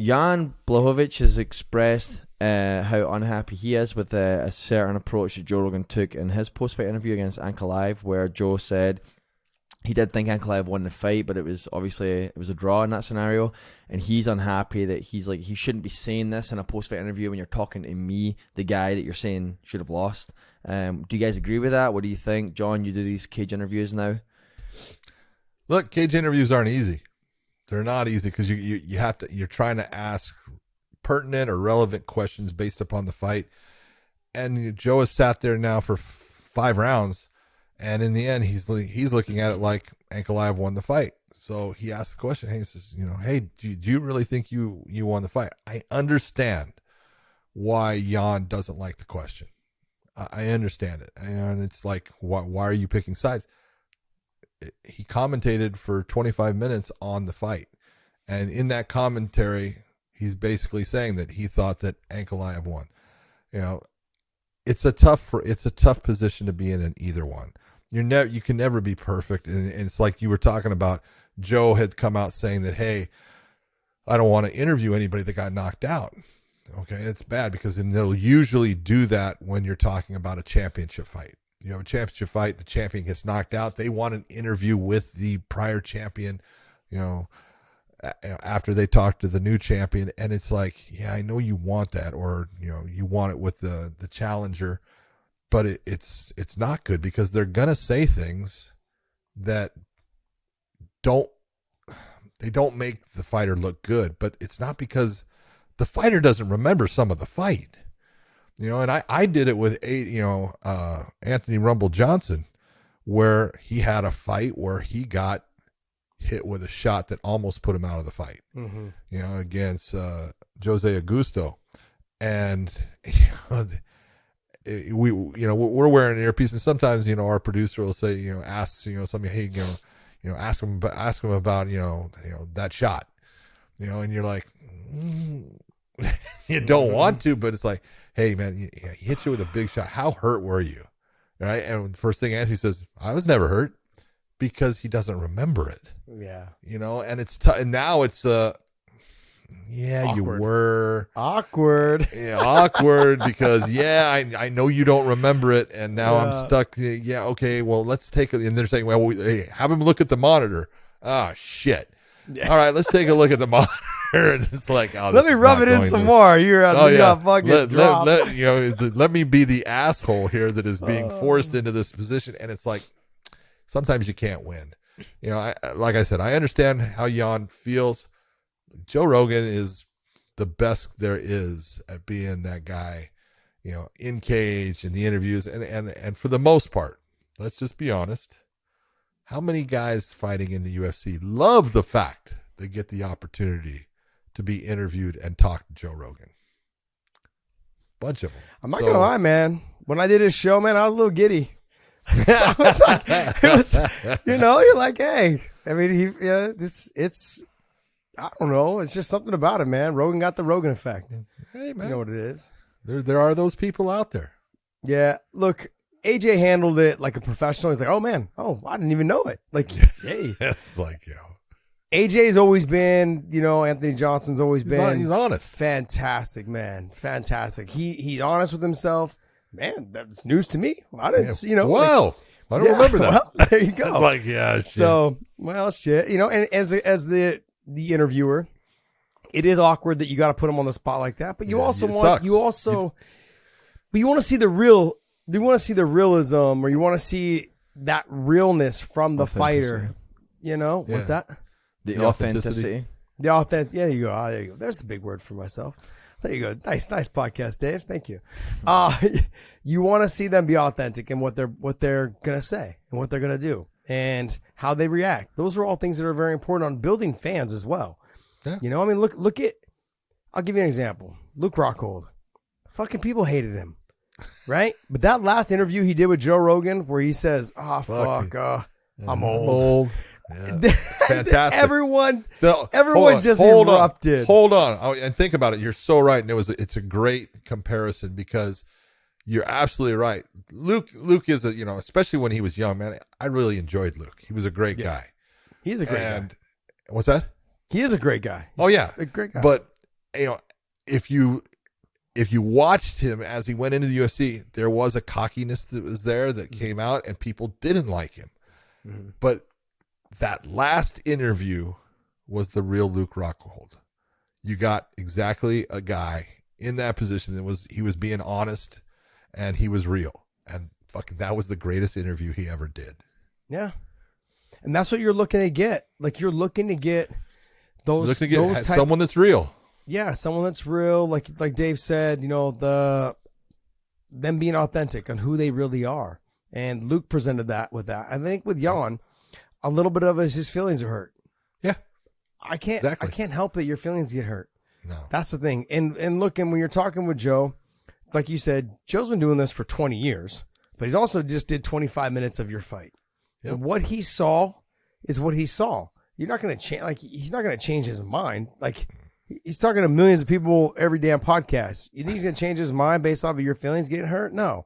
Jan Blachowicz has expressed how unhappy he is with a certain approach that Joe Rogan took in his post-fight interview against Ankalaev, where Joe said he did think Ankalaev won the fight, but it was obviously a draw in that scenario, and he's unhappy that he shouldn't be saying this in a post-fight interview when you're talking to me, the guy that you're saying should have lost. Do you guys agree with that? What do you think, John? You do these cage interviews now. Look, cage interviews aren't easy. They're not easy because you're trying to ask pertinent or relevant questions based upon the fight. And Joe has sat there now for 5 rounds, and in the end, he's looking at it like Ankalaev won the fight. So he asked the question. Hey, he says, hey, do you really think you won the fight? I understand why Jan doesn't like the question. I understand it, and it's like, why are you picking sides? He commentated for 25 minutes on the fight, and in that commentary, he's basically saying that he thought that Ankalaev won. It's a tough position to be in either one. You can never be perfect, and it's like you were talking about. Joe had come out saying that, hey, I don't want to interview anybody that got knocked out. Okay, it's bad because they'll usually do that when you're talking about a championship fight. You have a championship fight, the champion gets knocked out. They want an interview with the prior champion, after they talk to the new champion. And it's like, yeah, I know you want that, or, you want it with the challenger, but it's not good because they're going to say things that don't make the fighter look good, but it's not because the fighter doesn't remember some of the fight. And I did it with Anthony Rumble Johnson, where he had a fight where he got hit with a shot that almost put him out of the fight, against Jose Augusto. And we're wearing an earpiece, and sometimes our producer will say, ask something, hey, ask him about that shot, and you're like, you don't want to, but it's like, hey man, he hit you with a big shot. How hurt were you? Right? And the first thing Anthony says, I was never hurt, because he doesn't remember it. Yeah. And it's and now it's awkward. You were awkward. Yeah, awkward because I know you don't remember it, and now I'm stuck. Yeah, okay, well let's take it. And they're saying, well, hey, have him look at the monitor. Oh shit. All right, let's take a look at the monitor. And it's like, let me rub it in some more. You're fucking dropped. Let me be the asshole here that is being forced into this position. And it's like, sometimes you can't win. Like I said, I understand how Jan feels. Joe Rogan is the best there is at being that guy, in cage, in the interviews, and for the most part, let's just be honest. How many guys fighting in the UFC love the fact they get the opportunity to be interviewed and talk to Joe Rogan? Bunch of them. I'm not gonna lie, man. When I did his show, man, I was a little giddy. You're like, hey, I mean, it's I don't know. It's just something about it, man. Rogan got the Rogan effect. Hey, man. You know what it is. There are those people out there. Yeah. Look, AJ handled it like a professional. He's like, oh man, I didn't even know it. Like, hey. That's like, AJ's always been, Anthony Johnson's always been. He's honest. Fantastic, man. Fantastic. He's honest with himself. Man, that's news to me. I didn't, Wow. I don't remember that. Well, there you go. It's like, shit. So, well, shit. And as the interviewer, it is awkward that you got to put him on the spot like that. But you also want, but you want to see the real. You want to see the realism, or you want to see that realness from the fighter. What's that? The authenticity. The authentic. Yeah, you go. There you go. There's the big word for myself. There you go. Nice podcast, Dave. Thank you. You want to see them be authentic in what they're gonna say and what they're gonna do and how they react. Those are all things that are very important on building fans as well. Yeah. I mean, look at. I'll give you an example. Luke Rockhold. Fucking people hated him, right? But that last interview he did with Joe Rogan, where he says, "Oh fuck, I'm old." Yeah. Fantastic. Everyone just erupted. Hold on. And think about it. You're so right. And it's a great comparison because you're absolutely right. Luke is especially when he was young, man, I really enjoyed Luke. He was a great guy. He's a great guy. What's that? He is a great guy. He's a great guy. But if you watched him as he went into the UFC, there was a cockiness that was there that came out, and people didn't like him. Mm-hmm. But that last interview was the real Luke Rockhold. You got exactly a guy in that position that he was being honest, and he was real, and fucking that was the greatest interview he ever did. Yeah, and that's what you're looking to get. Like, you're looking to get someone that's real. Yeah, someone that's real. Like Dave said, them being authentic on who they really are, and Luke presented that with that. I think with Jan, a little bit of his feelings are hurt. Yeah. I can't help that your feelings get hurt. No. That's the thing. And looking, when you're talking with Joe, like you said, Joe's been doing this for 20 years, but he's also just did 25 minutes of your fight. Yep. And what he saw is what he saw. You're not going to change, he's not going to change his mind. He's talking to millions of people every damn podcast. You think he's going to change his mind based off of your feelings getting hurt? No.